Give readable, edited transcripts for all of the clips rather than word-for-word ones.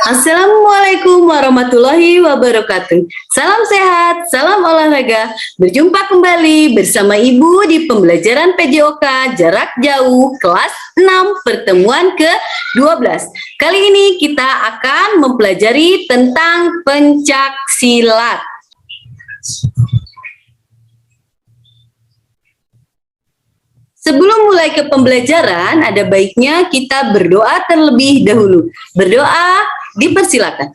Assalamualaikum warahmatullahi wabarakatuh. Salam sehat, salam olahraga. Berjumpa kembali bersama Ibu di pembelajaran PJOK jarak jauh kelas 6 pertemuan ke-12. Kali ini kita akan mempelajari tentang pencak silat. Sebelum mulai ke pembelajaran, ada baiknya kita berdoa terlebih dahulu. Berdoa dipersilakan.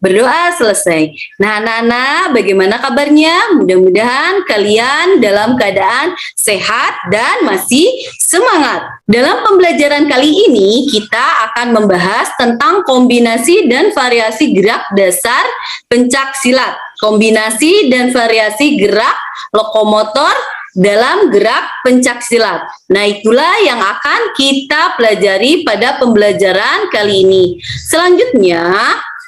Berdoa selesai. Nah, anak-anak, bagaimana kabarnya? Mudah-mudahan kalian dalam keadaan sehat dan masih semangat. Dalam pembelajaran kali ini, kita akan membahas tentang kombinasi dan variasi gerak dasar pencak silat. Kombinasi dan variasi gerak lokomotor dalam gerak pencak silat. Nah, itulah yang akan kita pelajari pada pembelajaran kali ini. Selanjutnya,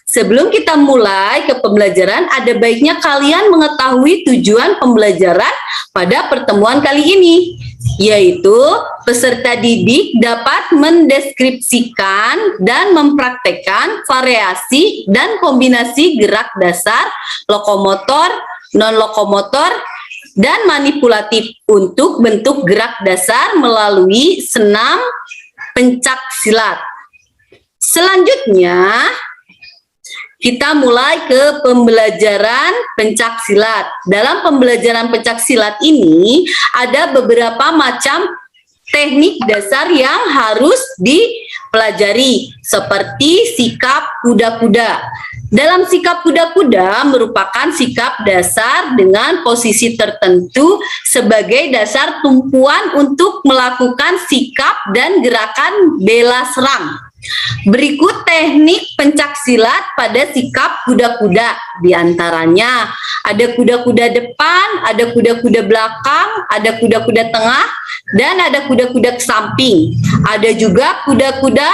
sebelum kita mulai ke pembelajaran, ada baiknya kalian mengetahui tujuan pembelajaran pada pertemuan kali ini, yaitu peserta didik dapat mendeskripsikan dan mempraktekkan variasi dan kombinasi gerak dasar lokomotor, non-lokomotor, dan manipulatif untuk bentuk gerak dasar melalui senam pencak silat. Selanjutnya, kita mulai ke pembelajaran pencak silat. Dalam pembelajaran pencak silat ini, ada beberapa macam teknik dasar yang harus dipelajari, seperti sikap kuda-kuda. Dalam sikap kuda-kuda merupakan sikap dasar dengan posisi tertentu sebagai dasar tumpuan untuk melakukan sikap dan gerakan bela serang. Berikut teknik pencak silat pada sikap kuda-kuda. Di antaranya ada kuda-kuda depan, ada kuda-kuda belakang, ada kuda-kuda tengah, dan ada kuda-kuda ke samping. Ada juga kuda-kuda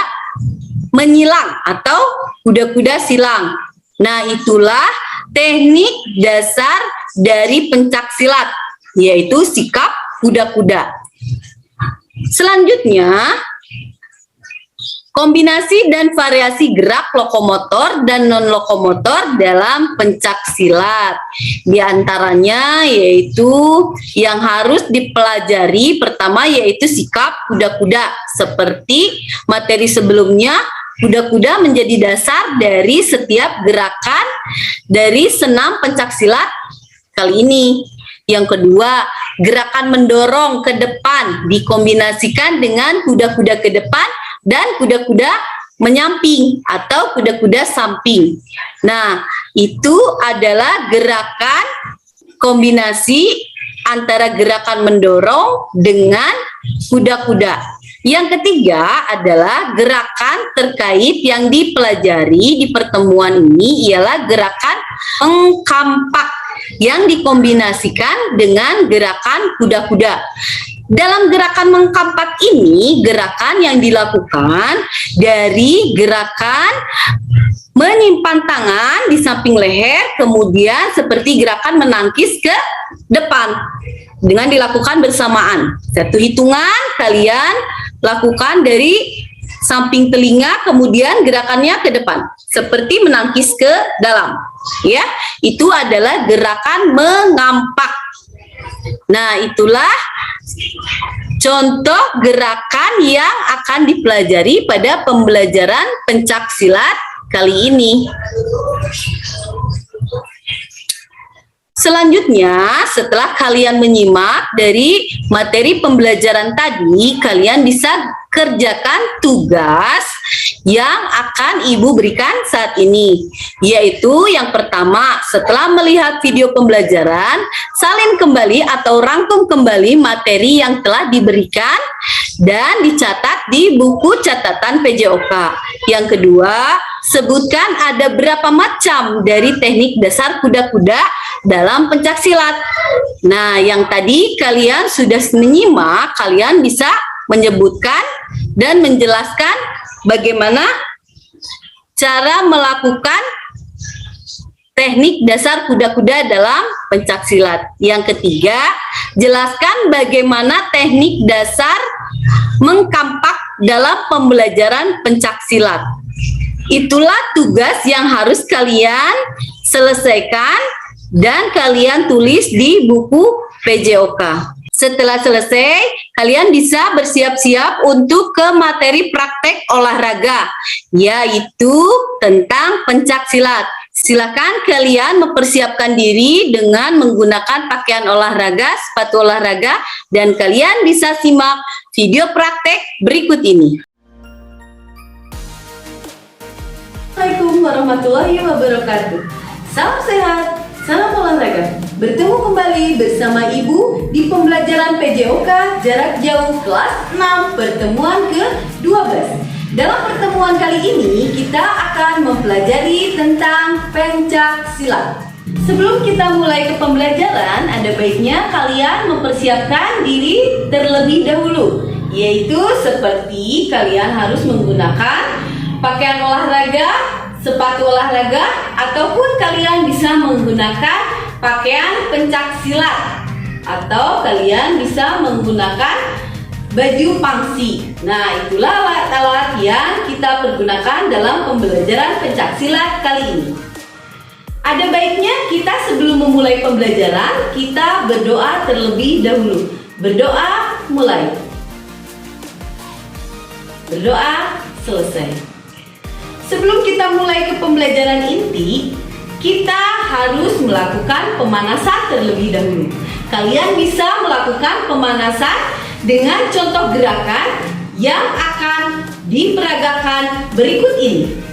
menyilang atau kuda-kuda silang. Nah, itulah teknik dasar dari pencak silat, yaitu sikap kuda-kuda. Selanjutnya, kombinasi dan variasi gerak lokomotor dan non-lokomotor dalam pencak silat. Di antaranya yaitu yang harus dipelajari pertama yaitu sikap kuda-kuda. Seperti materi sebelumnya, kuda-kuda menjadi dasar dari setiap gerakan dari senam pencak silat kali ini. Yang kedua, gerakan mendorong ke depan dikombinasikan dengan kuda-kuda ke depan dan kuda-kuda menyamping atau kuda-kuda samping. Nah, itu adalah gerakan kombinasi antara gerakan mendorong dengan kuda-kuda. Yang ketiga adalah gerakan terkait yang dipelajari di pertemuan ini ialah gerakan mengkampak yang dikombinasikan dengan gerakan kuda-kuda. Dalam gerakan mengkampak ini, gerakan yang dilakukan dari gerakan menyimpan tangan di samping leher, kemudian seperti gerakan menangkis ke depan dengan dilakukan bersamaan. Satu hitungan kalian lakukan dari samping telinga, kemudian gerakannya ke depan, seperti menangkis ke dalam. Ya, itu adalah gerakan mengampak. Nah, itulah contoh gerakan yang akan dipelajari pada pembelajaran pencak silat kali ini. Selanjutnya, setelah kalian menyimak dari materi pembelajaran tadi, kalian bisa kerjakan tugas yang akan Ibu berikan saat ini. Yaitu yang pertama, setelah melihat video pembelajaran, salin kembali atau rangkum kembali materi yang telah diberikan dan dicatat di buku catatan PJOK. Yang kedua, sebutkan ada berapa macam dari teknik dasar kuda-kuda dalam pencak silat. Nah, yang tadi kalian sudah menyimak, kalian bisa menyebutkan dan menjelaskan bagaimana cara melakukan teknik dasar kuda-kuda dalam pencak silat. Yang ketiga, jelaskan bagaimana teknik dasar mengkampak dalam pembelajaran pencaksilat. Itulah tugas yang harus kalian selesaikan dan kalian tulis di buku PJOK. Setelah selesai, kalian bisa bersiap-siap untuk ke materi praktek olahraga, yaitu tentang pencaksilat. Silakan kalian mempersiapkan diri dengan menggunakan pakaian olahraga, sepatu olahraga, dan kalian bisa simak video praktek berikut ini. Assalamualaikum warahmatullahi wabarakatuh. Salam sehat, salam olahraga. Bertemu kembali bersama Ibu di pembelajaran PJOK jarak jauh kelas 6 pertemuan ke-12. Dalam pertemuan kali ini kita akan mempelajari tentang pencaksilat. Sebelum kita mulai ke pembelajaran, ada baiknya kalian mempersiapkan diri terlebih dahulu, yaitu seperti kalian harus menggunakan pakaian olahraga, sepatu olahraga, ataupun kalian bisa menggunakan pakaian pencaksilat, atau kalian bisa menggunakan baju pangsi. Nah, itulah alat-alat yang kita pergunakan dalam pembelajaran pencaksilat kali ini. Ada baiknya kita sebelum memulai pembelajaran, kita berdoa terlebih dahulu. Berdoa mulai. Berdoa selesai. Sebelum kita mulai ke pembelajaran inti, kita harus melakukan pemanasan terlebih dahulu. Kalian bisa melakukan pemanasan dengan contoh gerakan yang akan diperagakan berikut ini.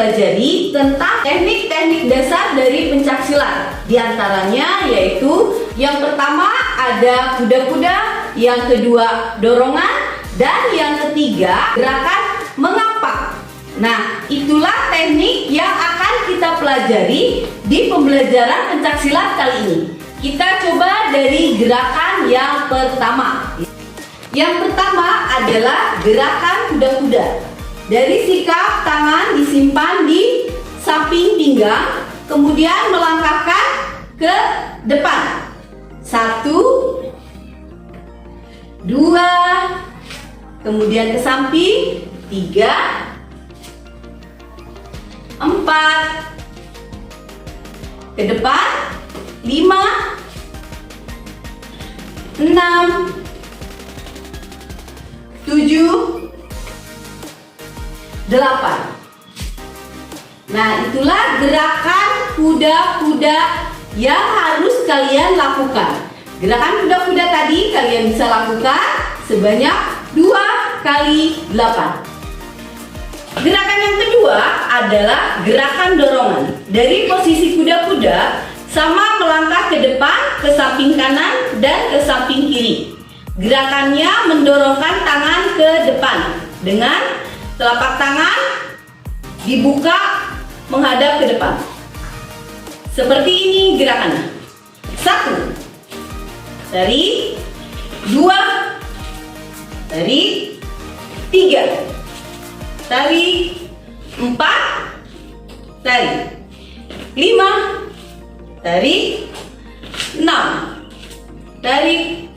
mempelajari tentang teknik-teknik dasar dari pencaksilat. Di antaranya yaitu yang pertama ada kuda-kuda, yang kedua dorongan, dan yang ketiga gerakan mengapak. Nah, itulah teknik yang akan kita pelajari di pembelajaran pencaksilat kali ini. Kita coba dari gerakan yang pertama. Yang pertama adalah gerakan kuda-kuda. Dari sikap tangan disimpan di samping pinggang, kemudian melangkahkan ke depan. 1, 2, kemudian ke samping, 3, 4, ke depan, 5, 6, 7, 8. Nah, itulah gerakan kuda-kuda yang harus kalian lakukan. Gerakan kuda-kuda tadi kalian bisa lakukan sebanyak 2 kali 8. Gerakan yang kedua adalah gerakan dorongan. Dari posisi kuda-kuda sama melangkah ke depan, ke samping kanan, dan ke samping kiri. Gerakannya mendorongkan tangan ke depan dengan telapak tangan dibuka menghadap ke depan. Seperti ini gerakannya. 1, tarik, 2, tarik, 3, tarik, 4, tarik, 5, tarik, 6, tarik,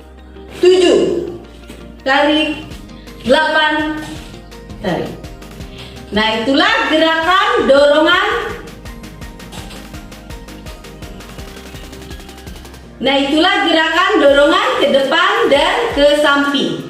7, tarik, 8, tarik. Nah, itulah gerakan dorongan. Nah, itulah gerakan dorongan ke depan dan ke samping.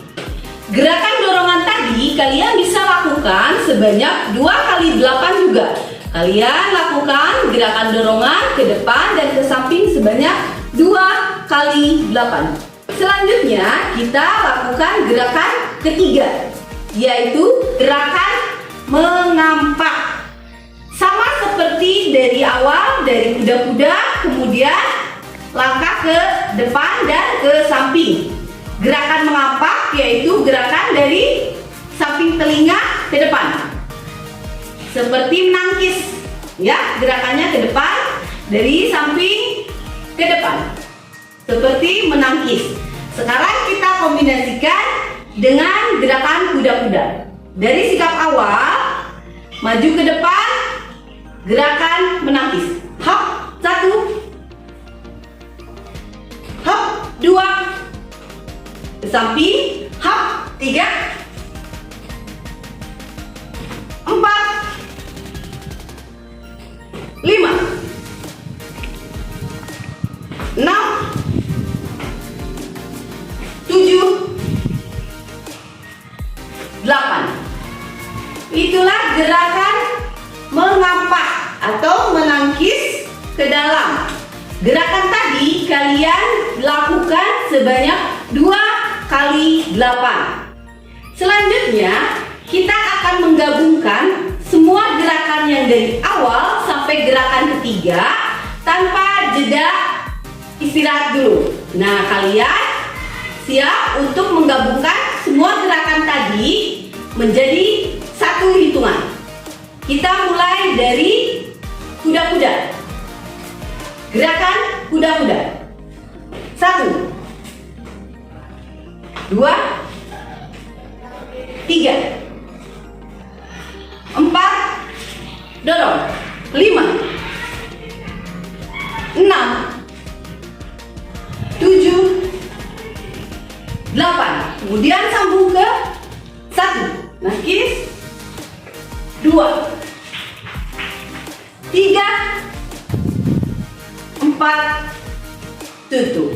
Gerakan dorongan tadi kalian bisa lakukan sebanyak 2 kali 8 juga. Kalian lakukan gerakan dorongan ke depan dan ke samping sebanyak 2 kali 8. Selanjutnya kita lakukan gerakan ketiga, yaitu gerakan mengampak. Sama seperti dari awal, dari kuda-kuda, kemudian langkah ke depan dan ke samping. Gerakan mengampak yaitu gerakan dari samping telinga ke depan. Seperti menangkis, ya, gerakannya ke depan dari samping ke depan. Seperti menangkis. Sekarang kita kombinasikan dengan gerakan kuda-kuda. Dari sikap awal, maju ke depan, gerakan menangkis. Hop, 1, hop, 2, ke samping, hop, 3, 4, 5, 6, 7, 8. Itulah gerakan mengampak atau menangkis ke dalam. Gerakan tadi kalian lakukan sebanyak 2 kali 8. Selanjutnya kita akan menggabungkan semua gerakan yang dari awal sampai gerakan ketiga tanpa jeda istirahat dulu. Nah, kalian siap untuk menggabungkan semua gerakan tadi menjadi satu hitungan. Kita mulai dari kuda-kuda. Gerakan kuda-kuda. 1, 2, 3, 4, dorong, 5, 6, 7, 8. Kemudian sambung ke 1, nakis, 2, 3, 4, tutup.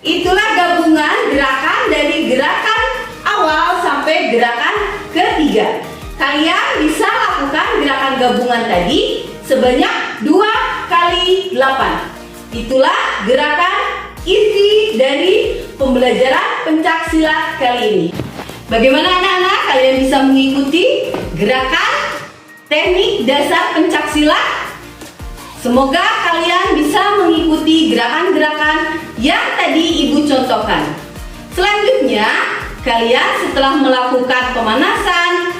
Itulah gabungan gerakan dari gerakan awal sampai gerakan ketiga. Kalian bisa lakukan gerakan gabungan tadi sebanyak 2 kali 8. Itulah gerakan inti dari pembelajaran pencaksilat kali ini. Bagaimana anak-anak, kalian bisa mengikuti gerakan teknik dasar pencaksilat? Semoga kalian bisa mengikuti gerakan-gerakan yang tadi Ibu contohkan. Selanjutnya, kalian setelah melakukan pemanasan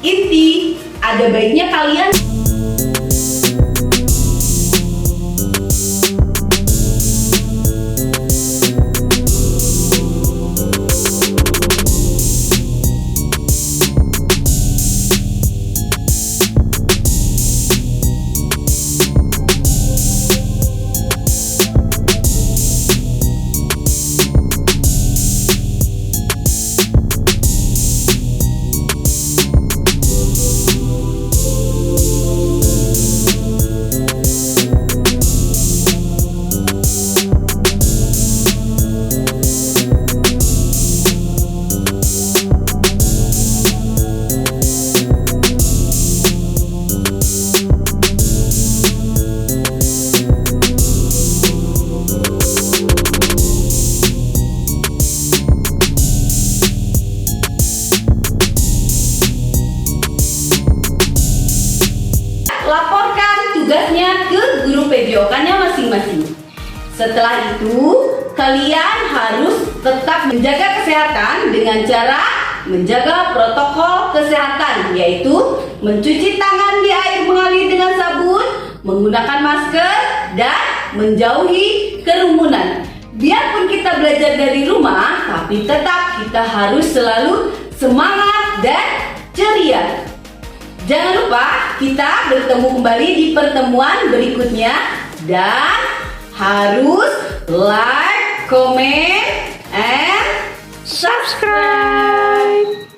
inti, ada baiknya kalian tugasnya ke guru PJOK-nya masing-masing. Setelah itu, kalian harus tetap menjaga kesehatan dengan cara menjaga protokol kesehatan, yaitu mencuci tangan di air mengalir dengan sabun, menggunakan masker, dan menjauhi kerumunan. Biarpun kita belajar dari rumah, tapi tetap kita harus selalu semangat dan ceria. Jangan lupa kita bertemu kembali di pertemuan berikutnya dan harus like, comment, and subscribe.